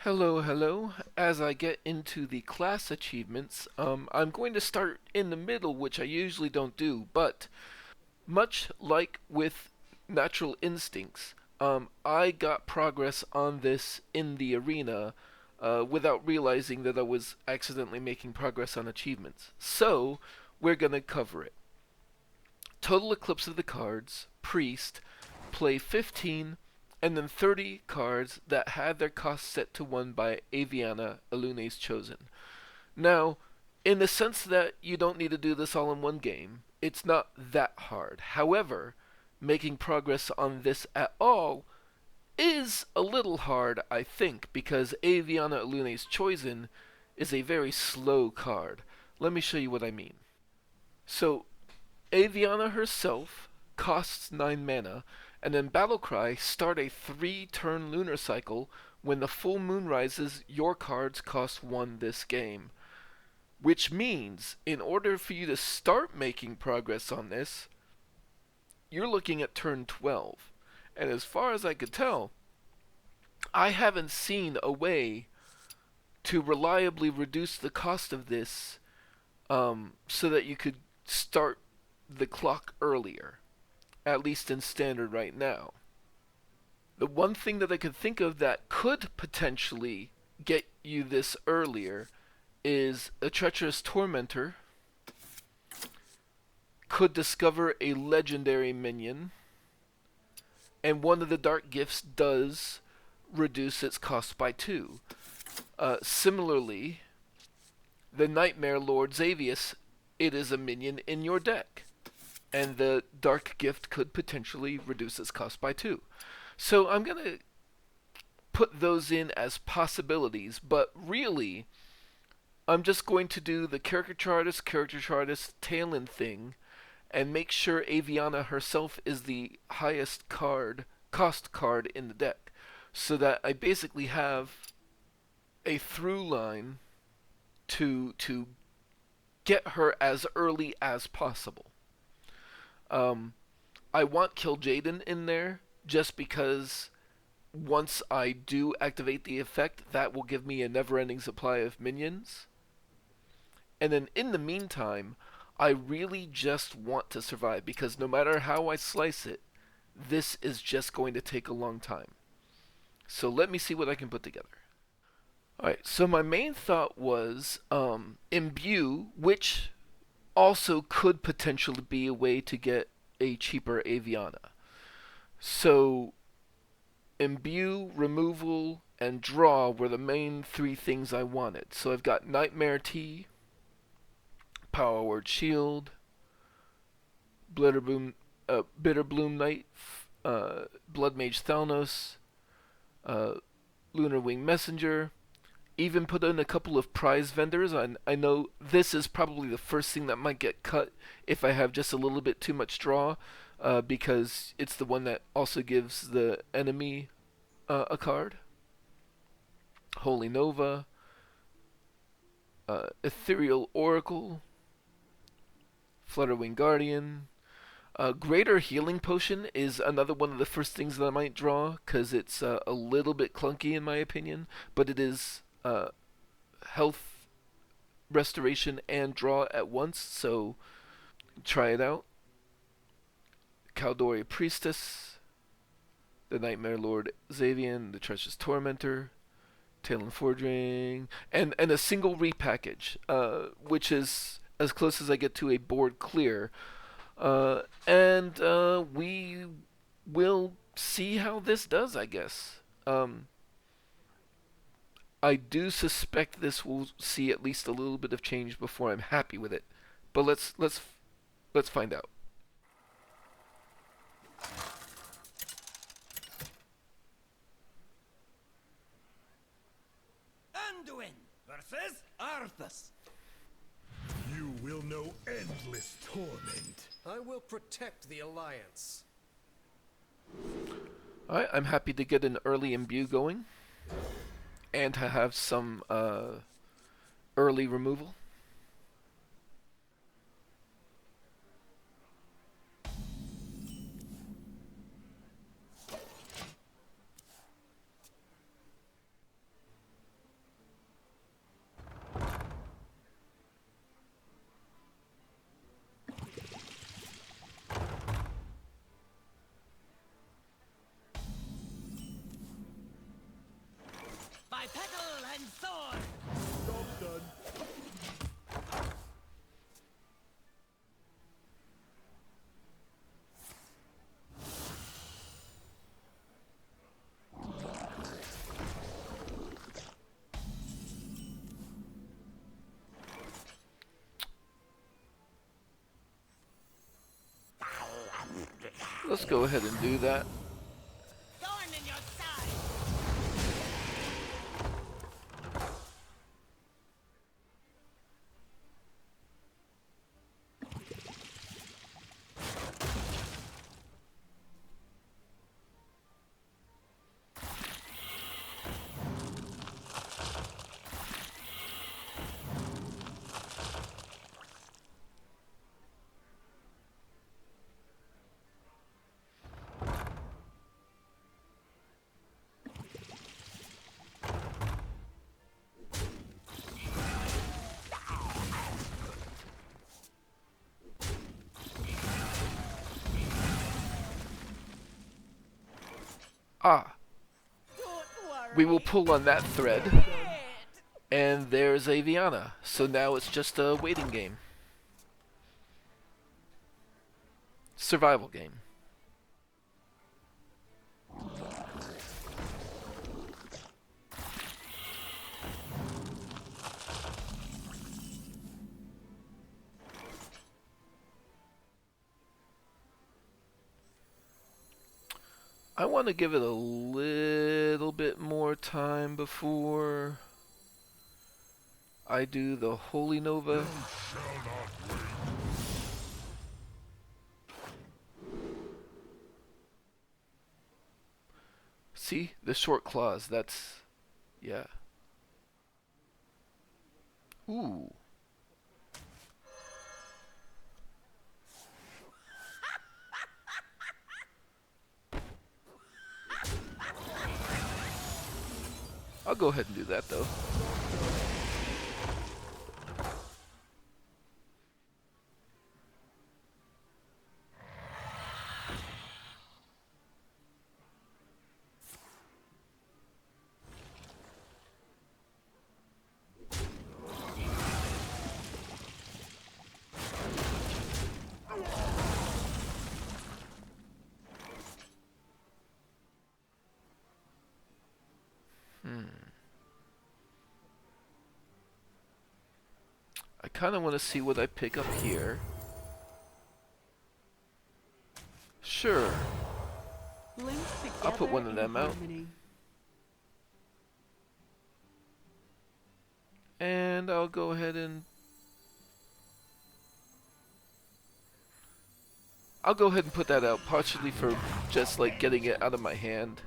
Hello, hello. As I get into the class achievements, I'm going to start in the middle, which I usually don't do, but much like with Natural Instincts, I got progress on this in the arena without realizing that I was accidentally making progress on achievements. So, we're going to cover it. Total Eclipse of the cards, Priest, play 15, and then 30 cards that had their cost set to 1 by Aviana, Elune's chosen. Now, in the sense that you don't need to do this all in one game, it's not that hard. However, making progress on this at all is a little hard, I think, because Aviana Elune's chosen is a very slow card. Let me show you what I mean. So, Aviana herself costs 9 mana, and then Battlecry start a 3-turn lunar cycle. When the full moon rises, your cards cost 1 this game. Which means, in order for you to start making progress on this, you're looking at turn 12. And as far as I could tell, I haven't seen a way to reliably reduce the cost of this so that you could start the clock earlier, at least in standard right now. The one thing that I could think of that could potentially get you this earlier is a Treacherous Tormentor could discover a legendary minion, and one of the dark gifts does reduce its cost by 2. Similarly, the Nightmare Lord Xavius, it is a minion in your deck, and the dark gift could potentially reduce its cost by 2. So I'm going to put those in as possibilities, but really, I'm just going to do the Caricature Artist, Taelan thing, and make sure Aviana herself is the highest cost card in the deck, so that I basically have a through line to get her as early as possible. Um, I want Kil'jaeden in there just because once I do activate the effect, that will give me a never-ending supply of minions. And then in the meantime, I really just want to survive because no matter how I slice it, this is just going to take a long time. So let me see what I can put together. Alright, so my main thought was Imbue, which also could potentially be a way to get a cheaper Aviana. So Imbue, removal, and draw were the main 3 things I wanted. So I've got Nightshade Tea, Power Word Shield, Bitterbloom Knight, Bloodmage Thalnos, uh, Lunarwing Messenger. Even put in a couple of prize vendors. I know this is probably the first thing that might get cut if I have just a little bit too much draw, because it's the one that also gives the enemy a card. Holy Nova, Ethereal Oracle, Flutterwing Guardian. Greater Healing Potion is another one of the first things that I might draw, because it's a little bit clunky in my opinion, but it is health restoration and draw at once, so try it out. Kaldorei Priestess, the Nightmare Lord Xavius, the Treacherous Tormentor, Taelan Fordring, and a single repackage, which is as close as I get to a board clear. And we will see how this does, I guess. I do suspect this will see at least a little bit of change before I'm happy with it. But let's find out. Anduin versus Arthas. You will know endless torment. I will protect the Alliance. Alright, I'm happy to get an early imbue going. And to have some early removal. Let's go ahead and do that. Thorn in your side. Ah, Don't worry. we will pull on that thread, and there's Aviana. So now it's just a waiting game. Survival game. I want to give it a little bit more time before I do the Holy Nova. See? The short claws, that's... yeah. Ooh. I'll go ahead and do that though. I kind of want to see what I pick up here. Sure. I'll put one of them out. And I'll go ahead and... I'll go ahead and put that out, partially for just like getting it out of my hand.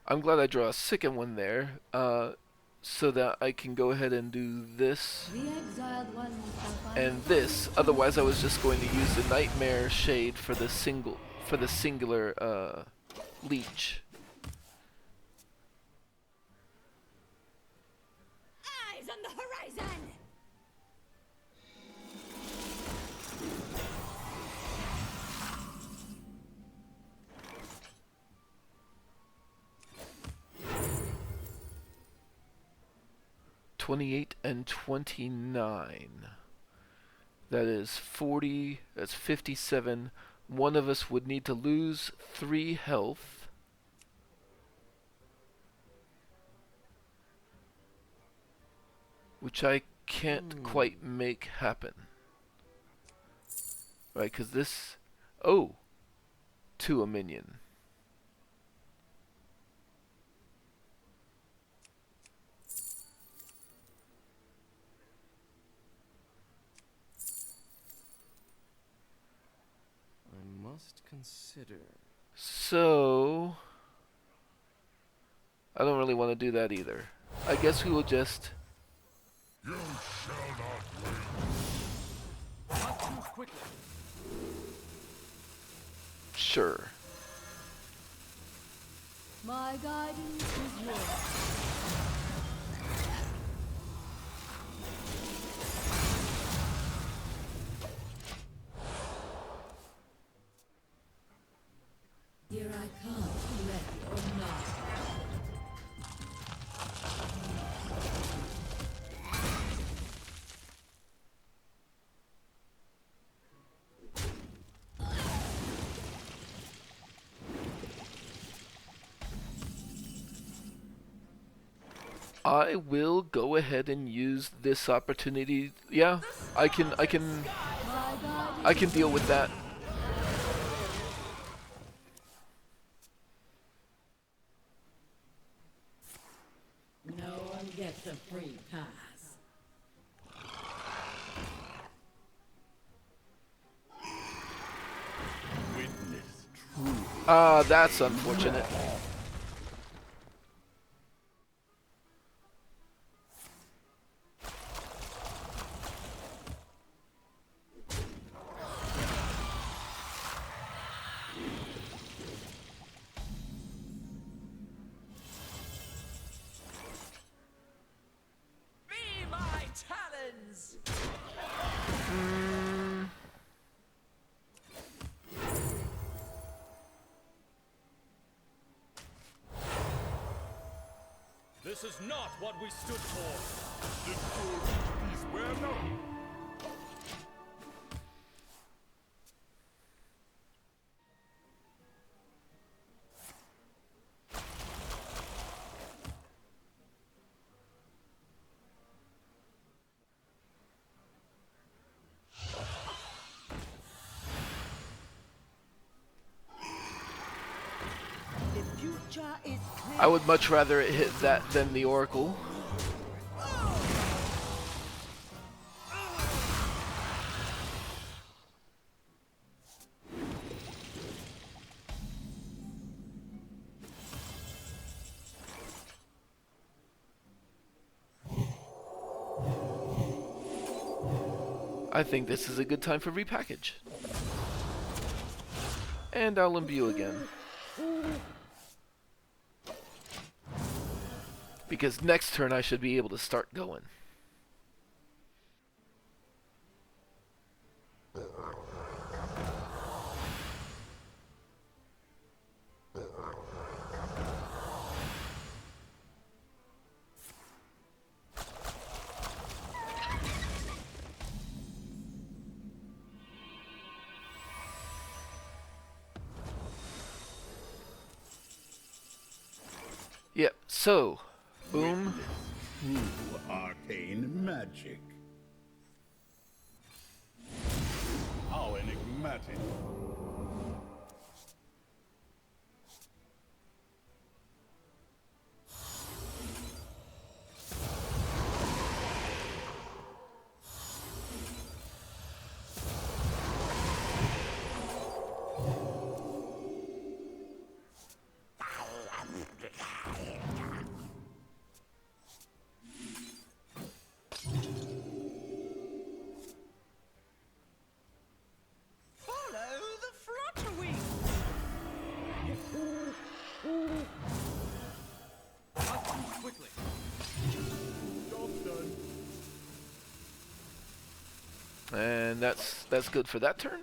I'm glad I draw a second one there, so that I can go ahead and do this and this. Otherwise, I was just going to use the Nightmare Shade for the singular leech. Eyes on the horizon. $28 and $29. That is 40. That's 57. One of us would need to lose 3 health. Which I can't quite make happen. Right, because this... oh! To a minion. Must consider. So... I don't really want to do that either. I guess we will just... You shall not win. Not too quickly. Sure. My guidance is yours. Here I come, ready or not. I will go ahead and use this opportunity. Yeah, I can My guardian deal with that. No one gets a free pass. Witness true. Ah, that's unfortunate. Be my talons! This is not what we stood for. The good is well known. The future is clear. I would much rather it hit that than the Oracle. I think this is a good time for repackage. And I'll imbue again. Because next turn I should be able to start going. Yep, so, boom. True arcane magic. How enigmatic. Follow the Flutterwing! Not too quickly. Job done. And that's good for that turn.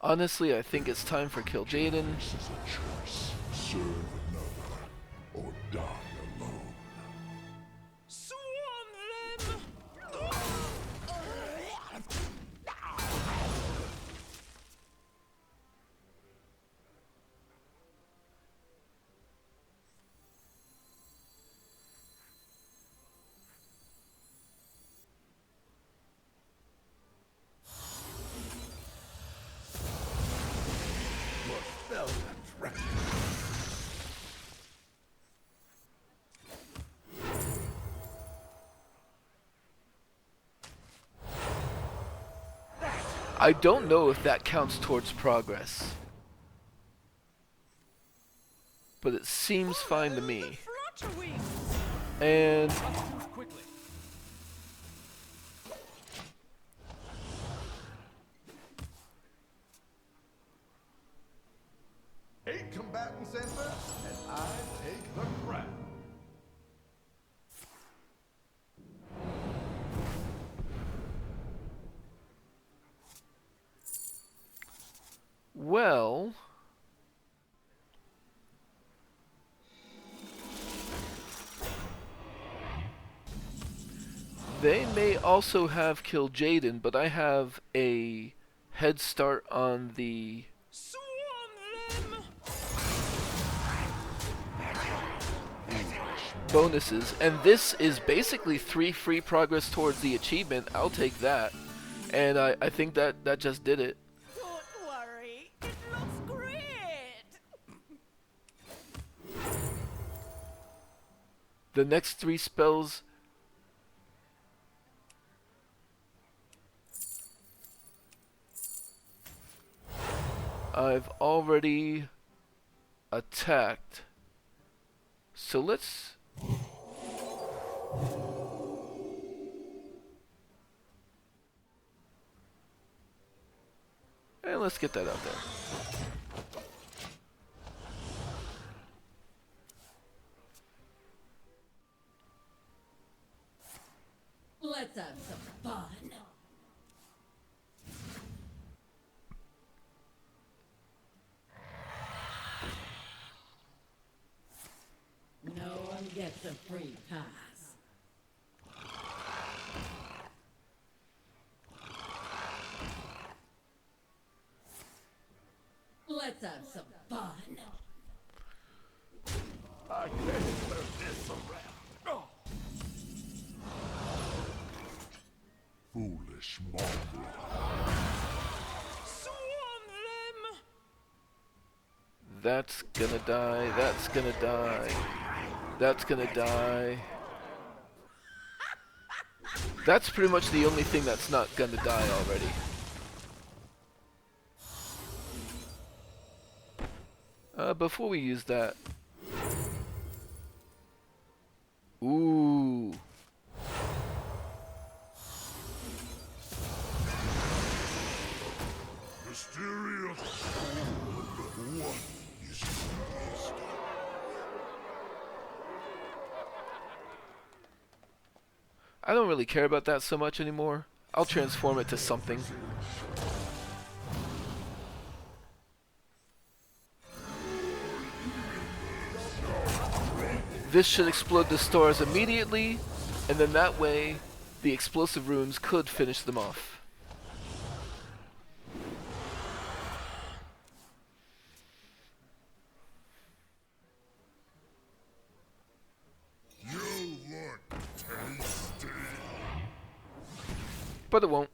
Honestly, I think it's time for Kil'jaeden. This is a choice. Serve another or die alone. Swarm them! Spell that trap. I don't know if that counts towards progress. But it seems fine to me. Flutterwing! And Not too quickly. They may also have Kil'jaeden, but I have a head start on the Swarm them! bonuses, and this is basically 3 free progress towards the achievement. I'll take that. And I think that just did it. Don't worry, it looks great! The next 3 spells I've already attacked. So let's... And let's get that out there. Let's have some fun. No one gets a free pass. Let's have some fun. I can't turn this around. Foolish mongrel. Swarm them! That's gonna die, that's gonna die, that's gonna die. That's pretty much the only thing that's not gonna die already. Before we use that... Ooh. Mysterious. What is this? I don't really care about that so much anymore. I'll transform it to something. This should explode the stars immediately, and then that way the explosive runes could finish them off. You look tasty. But it won't.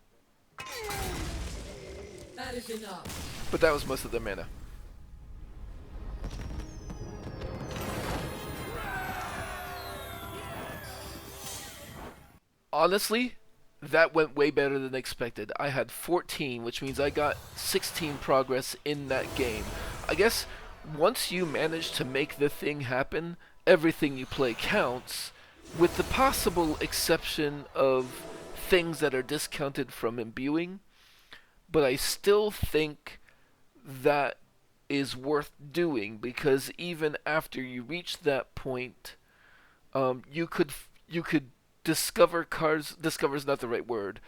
That is enough. But that was most of their mana. Honestly, that went way better than expected. I had 14, which means I got 16 progress in that game. I guess once you manage to make the thing happen, everything you play counts, with the possible exception of things that are discounted from imbuing. But I still think that is worth doing, because even after you reach that point, you could discover cards. Discover is not the right word.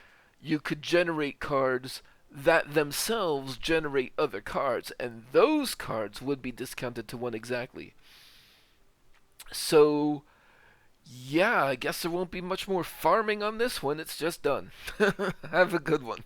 You could generate cards that themselves generate other cards, and those cards would be discounted to 1 exactly. So yeah, I guess there won't be much more farming on this one. It's just done. Have a good one.